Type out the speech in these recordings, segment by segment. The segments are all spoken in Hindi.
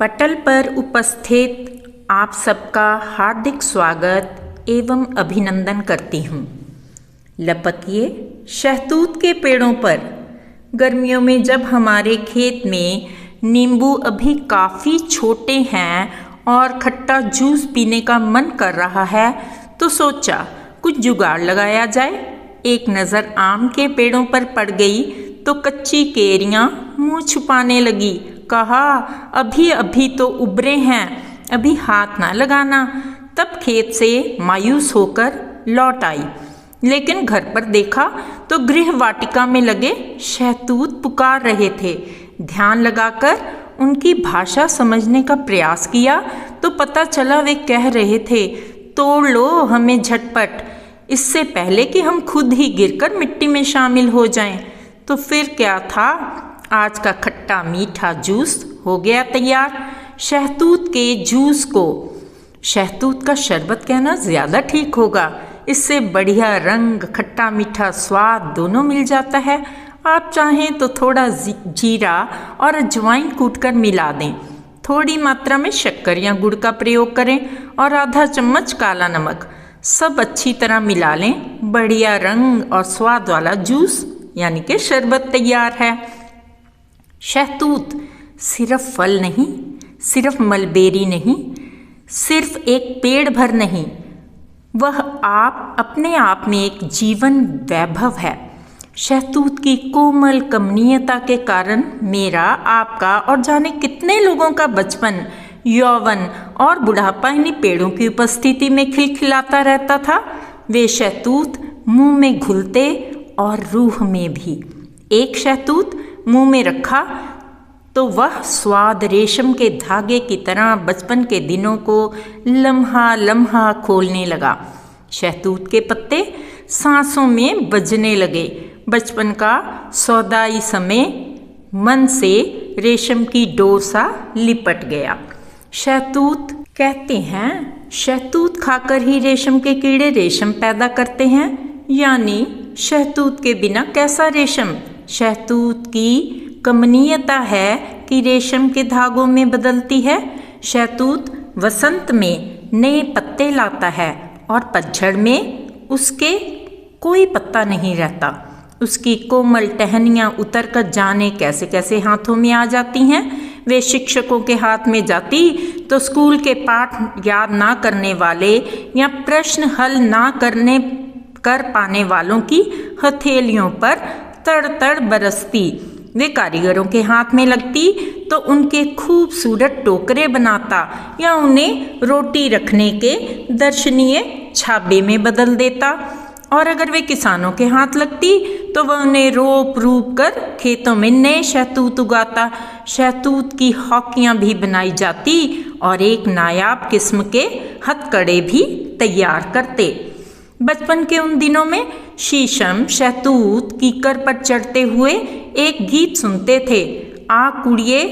पटल पर उपस्थित आप सबका हार्दिक स्वागत एवं अभिनंदन करती हूँ। लपकिए शहतूत के पेड़ों पर। गर्मियों में जब हमारे खेत में नींबू अभी काफ़ी छोटे हैं और खट्टा जूस पीने का मन कर रहा है तो सोचा कुछ जुगाड़ लगाया जाए। एक नज़र आम के पेड़ों पर पड़ गई तो कच्ची केरियाँ मुँह छुपाने लगी। कहा अभी अभी तो उभरे हैं, अभी हाथ ना लगाना। तब खेत से मायूस होकर लौट आई, लेकिन घर पर देखा तो गृह वाटिका में लगे शहतूत पुकार रहे थे। ध्यान लगाकर उनकी भाषा समझने का प्रयास किया तो पता चला वे कह रहे थे, तोड़ लो हमें झटपट, इससे पहले कि हम खुद ही गिरकर मिट्टी में शामिल हो जाएं। तो फिर क्या था, आज का खट्टा मीठा जूस हो गया तैयार। शहतूत के जूस को शहतूत का शरबत कहना ज़्यादा ठीक होगा। इससे बढ़िया रंग, खट्टा मीठा स्वाद दोनों मिल जाता है। आप चाहें तो थोड़ा जीरा और अजवाइन कूटकर मिला दें। थोड़ी मात्रा में शक्कर या गुड़ का प्रयोग करें और आधा चम्मच काला नमक। सब अच्छी तरह मिला लें। बढ़िया रंग और स्वाद वाला जूस यानी कि शरबत तैयार है। शहतूत सिर्फ फल नहीं, सिर्फ मलबेरी नहीं, सिर्फ एक पेड़ भर नहीं, वह आप अपने आप में एक जीवन वैभव है। शहतूत की कोमल कमनीयता के कारण मेरा, आपका और जाने कितने लोगों का बचपन, यौवन और बुढ़ापा इन्हीं पेड़ों की उपस्थिति में खिलखिलाता रहता था। वे शहतूत मुंह में घुलते और रूह में भी। एक शहतूत मुंह में रखा तो वह स्वाद रेशम के धागे की तरह बचपन के दिनों को लम्हा लम्हा खोलने लगा। शहतूत के पत्ते सांसों में बजने लगे। बचपन का सौदाई समय मन से रेशम की डोर सा लिपट गया। शहतूत कहते हैं, शहतूत खाकर ही रेशम के कीड़े रेशम पैदा करते हैं, यानी शहतूत के बिना कैसा रेशम। शहतूत की कमनीयता है कि रेशम के धागों में बदलती है। शहतूत वसंत में नए पत्ते लाता है और पतझड़ में उसके कोई पत्ता नहीं रहता। उसकी कोमल टहनियाँ उतर कर जाने कैसे कैसे हाथों में आ जाती हैं। वे शिक्षकों के हाथ में जाती तो स्कूल के पाठ याद ना करने वाले या प्रश्न हल ना कर पाने वालों की हथेलियों पर तड़ तड़ बरसती। वे कारीगरों के हाथ में लगती तो उनके खूबसूरत टोकरे बनाता या उन्हें रोटी रखने के दर्शनीय छाबे में बदल देता। और अगर वे किसानों के हाथ लगती तो वह उन्हें रोप रूप कर खेतों में नए शहतूत उगाता। शहतूत की हॉकियाँ भी बनाई जाती और एक नायाब किस्म के हथकड़े भी तैयार करते। बचपन के उन दिनों में शीशम शहतूत कीकर पर चढ़ते हुए एक गीत सुनते थे। आ कुड़िए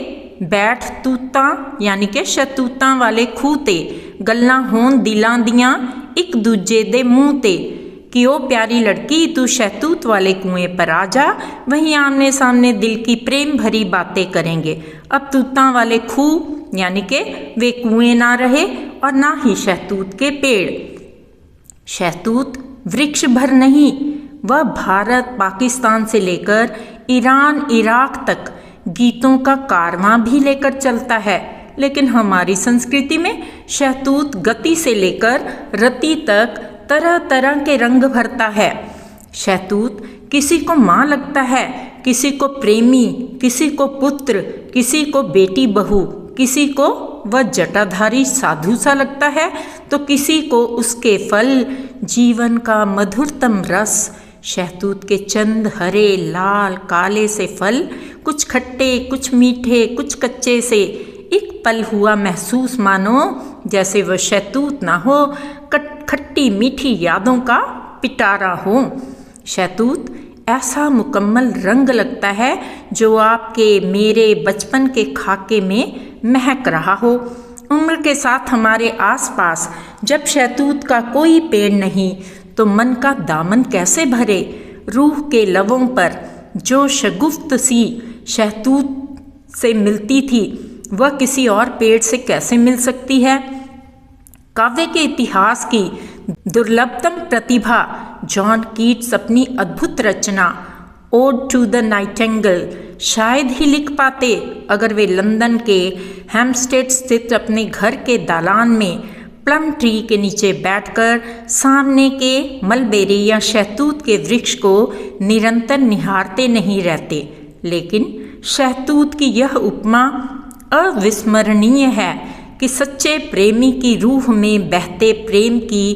बैठ तूता, यानी कि शहतूतां वाले खूते, गल्लां होन दिलां दियां एक दूजे दे मुंह ते, कि ओ प्यारी लड़की तू शहतूत वाले कुएं पर आ जा, वहीं आमने सामने दिल की प्रेम भरी बातें करेंगे। अब तूतां वाले खूह यानी कि वे कुएं ना रहे और ना ही शहतूत के पेड़। शहतूत वृक्ष भर नहीं, वह भारत पाकिस्तान से लेकर ईरान इराक तक गीतों का कारवां भी लेकर चलता है। लेकिन हमारी संस्कृति में शहतूत गति से लेकर रति तक तरह तरह के रंग भरता है। शहतूत किसी को माँ लगता है, किसी को प्रेमी, किसी को पुत्र, किसी को बेटी बहू, किसी को वह जटाधारी साधु सा लगता है तो किसी को उसके फल, जीवन का मधुरतम रस। शहतूत के चंद हरे लाल काले से फल, कुछ खट्टे कुछ मीठे कुछ कच्चे से, एक पल हुआ महसूस मानो जैसे वह शहतूत ना हो, खट्टी मीठी यादों का पिटारा हो। शहतूत ऐसा मुकम्मल रंग लगता है जो आपके मेरे बचपन के खाके में महक रहा हो। उम्र के साथ हमारे आसपास जब शहतूत का कोई पेड़ नहीं तो मन का दामन कैसे भरे। रूह के लबों पर जो शगुफ्त सी शहतूत से मिलती थी वह किसी और पेड़ से कैसे मिल सकती है? काव्य के इतिहास की दुर्लभतम प्रतिभा जॉन कीट्स अपनी अद्भुत रचना ओड टू द नाइटिंगेल शायद ही लिख पाते अगर वे लंदन के हैम्पस्टेड स्थित अपने घर के दालान में प्लम ट्री के नीचे बैठकर सामने के मलबेरी या शहतूत के वृक्ष को निरंतर निहारते नहीं रहते। लेकिन शहतूत की यह उपमा अविस्मरणीय है कि सच्चे प्रेमी की रूह में बहते प्रेम की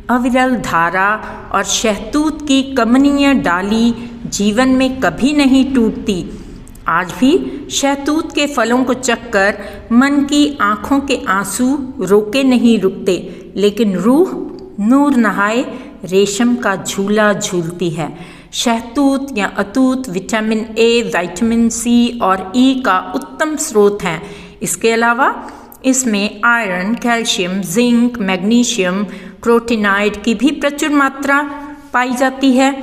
अविरल धारा और शहतूत की कमनीय डाली जीवन में कभी नहीं टूटती। आज भी शहतूत के फलों को चखकर मन की आँखों के आंसू रोके नहीं रुकते, लेकिन रूह नूर नहाए रेशम का झूला झूलती है। शहतूत या अतूत विटामिन ए, विटामिन सी और ई का उत्तम स्रोत हैं। इसके अलावा इसमें आयरन, कैल्शियम, जिंक, मैग्नीशियम, प्रोटीनाइड की भी प्रचुर मात्रा पाई जाती है।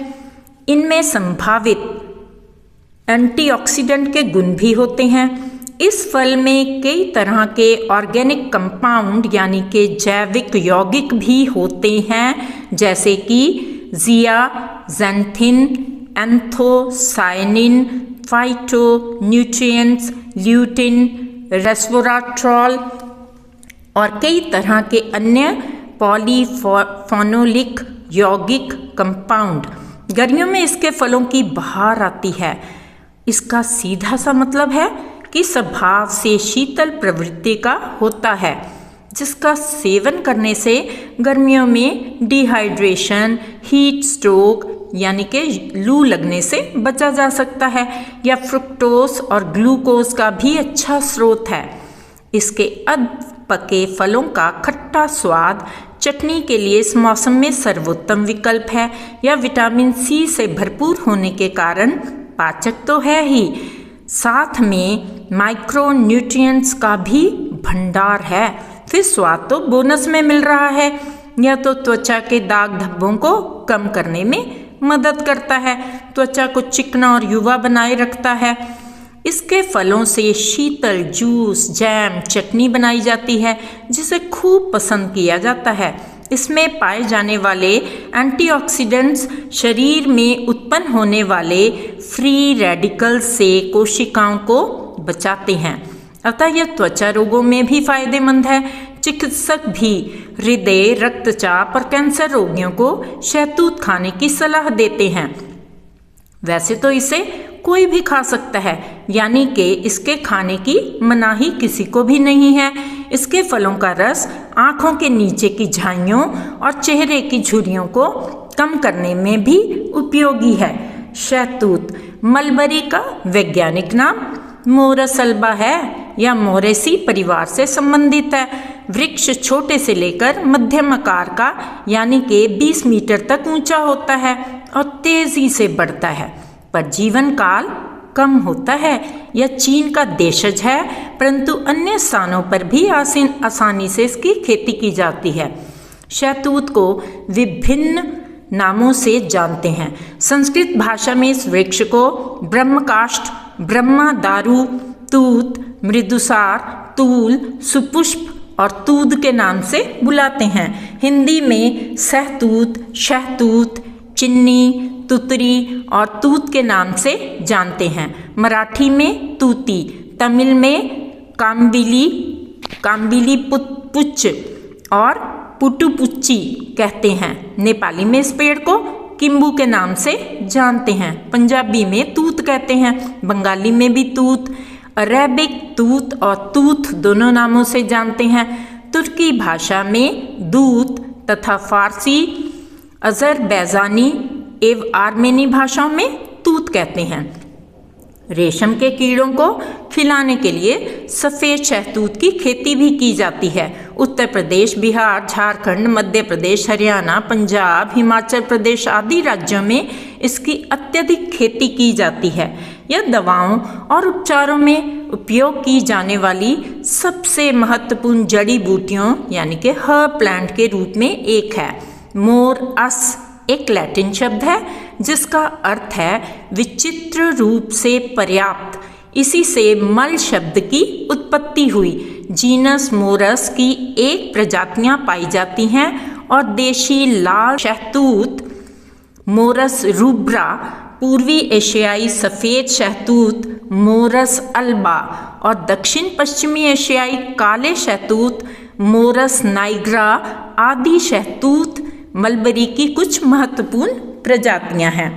इनमें संभावित एंटीऑक्सीडेंट के गुण भी होते हैं। इस फल में कई तरह के ऑर्गेनिक कंपाउंड यानी कि जैविक यौगिक भी होते हैं, जैसे कि ज़ियाज़ैंथिन, एंथोसायनिन, फाइटो न्यूट्रिएंट्स, ल्यूटिन, रेस्वराट्रॉल और कई तरह के अन्य पॉलीफेनोलिक यौगिक कंपाउंड। गर्मियों में इसके फलों की बहार आती है। इसका सीधा सा मतलब है कि स्वभाव से शीतल प्रवृत्ति का होता है, जिसका सेवन करने से गर्मियों में डिहाइड्रेशन, हीट स्ट्रोक यानी कि लू लगने से बचा जा सकता है, या फ्रुक्टोज और ग्लूकोज का भी अच्छा स्रोत है। इसके अध पके फलों का खट्टा स्वाद चटनी के लिए इस मौसम में सर्वोत्तम विकल्प है। यह विटामिन सी से भरपूर होने के कारण पाचक तो है ही, साथ में माइक्रो न्यूट्रिएंट्स का भी भंडार है। फिर स्वाद तो बोनस में मिल रहा है। यह तो त्वचा के दाग धब्बों को कम करने में मदद करता है, त्वचा को चिकना और युवा बनाए रखता है। इसके फलों से शीतल जूस, जैम, चटनी बनाई जाती है, जिसे खूब पसंद किया जाता है। इसमें पाए जाने वाले एंटीऑक्सीडेंट्स शरीर में उत्पन्न होने वाले फ्री रेडिकल से कोशिकाओं को बचाते हैं, अतः यह त्वचा रोगों में भी फायदेमंद है। चिकित्सक भी हृदय, रक्तचाप और कैंसर रोगियों को शहतूत खाने की सलाह देते हैं। वैसे तो इसे कोई भी खा सकता है, यानी कि इसके खाने की मनाही किसी को भी नहीं है। इसके फलों का रस आँखों के नीचे की झाइयों और चेहरे की झुर्रियों को कम करने में भी उपयोगी है। शहतूत मलबरी का वैज्ञानिक नाम मोरस अल्बा है या मोरेसी परिवार से संबंधित है। वृक्ष छोटे से लेकर मध्यम आकार का यानी कि 20 मीटर तक ऊंचा होता है और तेजी से बढ़ता है, पर जीवन काल कम होता है। यह चीन का देशज है, परंतु अन्य स्थानों पर भी आसानी से इसकी खेती की जाती है। शहतूत को विभिन्न नामों से जानते हैं। संस्कृत भाषा में इस वृक्ष को ब्रह्मकाष्ठ, ब्रह्मा दारू, तूत, मृदुसार, तूल, सुपुष्प और तूद के नाम से बुलाते हैं। हिंदी में सहतूत, शहतूत, चिन्नी, तुतरी और तूत के नाम से जानते हैं। मराठी में तूती, तमिल में काम्बिली पुच्च और पुटुपुच्ची कहते हैं। नेपाली में इस पेड़ को किम्बू के नाम से जानते हैं। पंजाबी में तूत कहते हैं, बंगाली में भी तूत, अरेबिक तूत और तूत दोनों नामों से जानते हैं। तुर्की भाषा में दूत तथा फारसी, अजरबैजानी एवं आर्मेनी भाषाओं में तूत कहते हैं। रेशम के कीड़ों को खिलाने के लिए सफ़ेद शहतूत की खेती भी की जाती है। उत्तर प्रदेश, बिहार, झारखंड, मध्य प्रदेश, हरियाणा, पंजाब, हिमाचल प्रदेश आदि राज्यों में इसकी अत्यधिक खेती की जाती है। यह दवाओं और उपचारों में उपयोग की जाने वाली सबसे महत्वपूर्ण जड़ी बूटियों यानी कि हर्ब प्लांट के रूप में एक है। मोरस एक लैटिन शब्द है जिसका अर्थ है विचित्र रूप से पर्याप्त इसी से मल शब्द की उत्पत्ति हुई। जीनस मोरस की एक प्रजातियां पाई जाती हैं और देशी लाल शहतूत मोरस रूब्रा, पूर्वी एशियाई सफ़ेद शहतूत मोरस अल्बा और दक्षिण पश्चिमी एशियाई काले शहतूत मोरस नाइग्रा आदि शहतूत मलबरी की कुछ महत्वपूर्ण प्रजातियां हैं।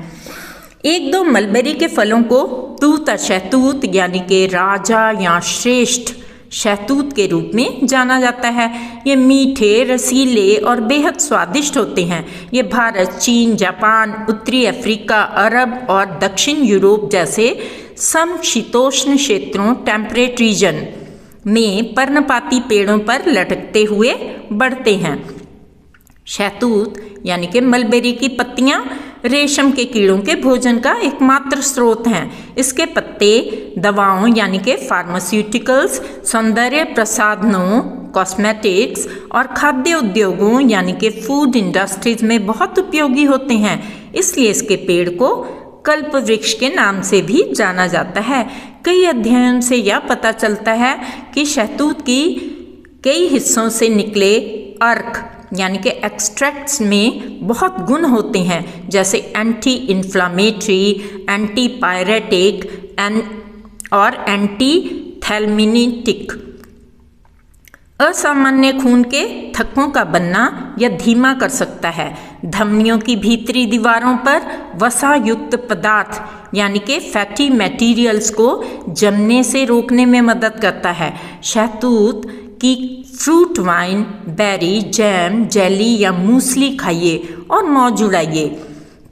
एक दो मलबरी के फलों को तूता शहतूत यानी कि राजा या श्रेष्ठ शहतूत के रूप में जाना जाता है। ये मीठे, रसीले और बेहद स्वादिष्ट होते हैं। ये भारत, चीन, जापान, उत्तरी अफ्रीका, अरब और दक्षिण यूरोप जैसे समशीतोष्ण क्षेत्रों टेम्परेट रीजन में पर्णपाती पेड़ों पर लटकते हुए बढ़ते हैं। शहतूत यानी कि मलबेरी की पत्तियां रेशम के कीड़ों के भोजन का एकमात्र स्रोत हैं। इसके पत्ते दवाओं यानी कि फार्मास्यूटिकल्स, सौंदर्य प्रसाधनों कॉस्मेटिक्स और खाद्य उद्योगों यानी कि फूड इंडस्ट्रीज में बहुत उपयोगी होते हैं। इसलिए इसके पेड़ को कल्प वृक्ष के नाम से भी जाना जाता है। कई अध्ययन से यह पता चलता है कि शहतूत की कई हिस्सों से निकले अर्क यानी कि एक्सट्रैक्ट्स में बहुत गुण होते हैं, जैसे एंटी इन्फ्लामेटरी, एंटी पायरेटिक और एंटी थैल्मिनेटिक। असामान्य खून के थक्कों का बनना या धीमा कर सकता है। धमनियों की भीतरी दीवारों पर वसा युक्त पदार्थ यानी कि फैटी मटेरियल्स को जमने से रोकने में मदद करता है। शहतूत की fruit wine, berry, jam, jelly या मूसली खाइए और मौज उड़ाइए।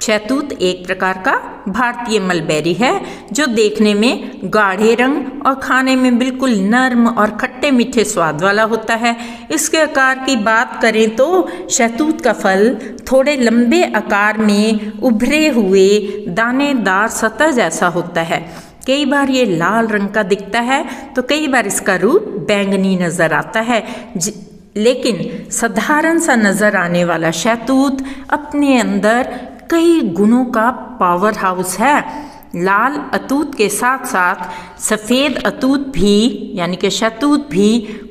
शहतूत एक प्रकार का भारतीय मलबेरी है जो देखने में गाढ़े रंग और खाने में बिल्कुल नर्म और खट्टे मीठे स्वाद वाला होता है। इसके आकार की बात करें तो शहतूत का फल थोड़े लंबे आकार में उभरे हुए दानेदार सतह जैसा होता है। कई बार ये लाल रंग का दिखता है तो कई बार इसका रूप बैंगनी नज़र आता है, लेकिन साधारण सा नज़र आने वाला शहतूत अपने अंदर कई गुणों का पावर हाउस है। लाल अतूत के साथ साथ सफ़ेद अतूत भी यानी कि शहतूत भी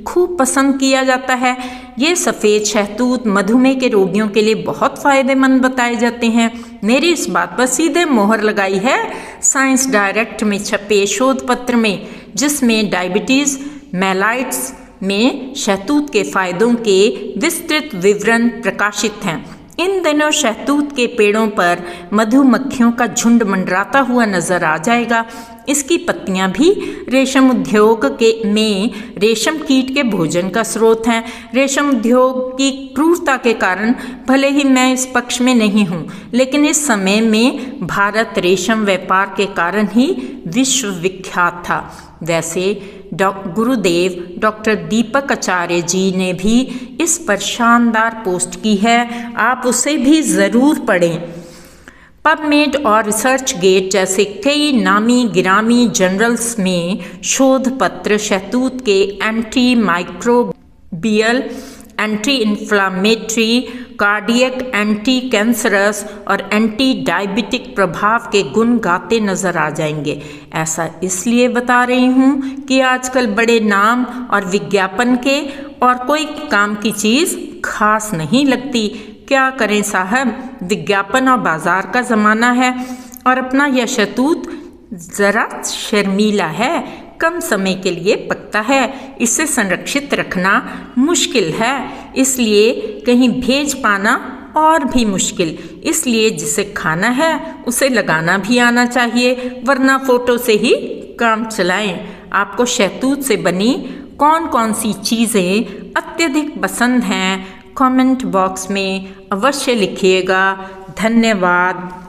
खूब पसंद किया जाता है। ये सफ़ेद शहतूत मधुमेह के रोगियों के लिए बहुत फ़ायदेमंद बताए जाते हैं। मेरी इस बात पर सीधे मोहर लगाई है साइंस डायरेक्ट में छपे शोध पत्र में, जिसमें डायबिटीज़ मेलाइट्स में शहतूत के फ़ायदों के विस्तृत विवरण प्रकाशित हैं। इन दिनों शहतूत के पेड़ों पर मधुमक्खियों का झुंड मंडराता हुआ नजर आ जाएगा। इसकी पत्तियां भी रेशम उद्योग में रेशम कीट के भोजन का स्रोत हैं। रेशम उद्योग की क्रूरता के कारण भले ही मैं इस पक्ष में नहीं हूँ, लेकिन इस समय में भारत रेशम व्यापार के कारण ही विश्व विख्यात था। वैसे गुरुदेव डॉक्टर दीपक आचार्य जी ने भी इस पर शानदार पोस्ट की है, आप उसे भी ज़रूर पढ़ें। पबमेड और रिसर्च गेट जैसे कई नामी गिरामी जर्नल्स में शोध पत्र शहतूत के anti microbial, anti inflammatory, cardiac, anti cancerous और एंटी डायबिटिक प्रभाव के गुण गाते नजर आ जाएंगे। ऐसा इसलिए बता रही हूँ कि आजकल बड़े नाम और विज्ञापन के और कोई काम की चीज़ खास नहीं लगती। क्या करें साहब, विज्ञापन और बाजार का ज़माना है और अपना यह शहतूत ज़रा शर्मीला है, कम समय के लिए पकता है, इसे संरक्षित रखना मुश्किल है, इसलिए कहीं भेज पाना और भी मुश्किल। इसलिए जिसे खाना है उसे लगाना भी आना चाहिए, वरना फ़ोटो से ही काम चलाएं। आपको शहतूत से बनी कौन कौन सी चीज़ें अत्यधिक पसंद हैं, कमेंट बॉक्स में अवश्य लिखिएगा। धन्यवाद।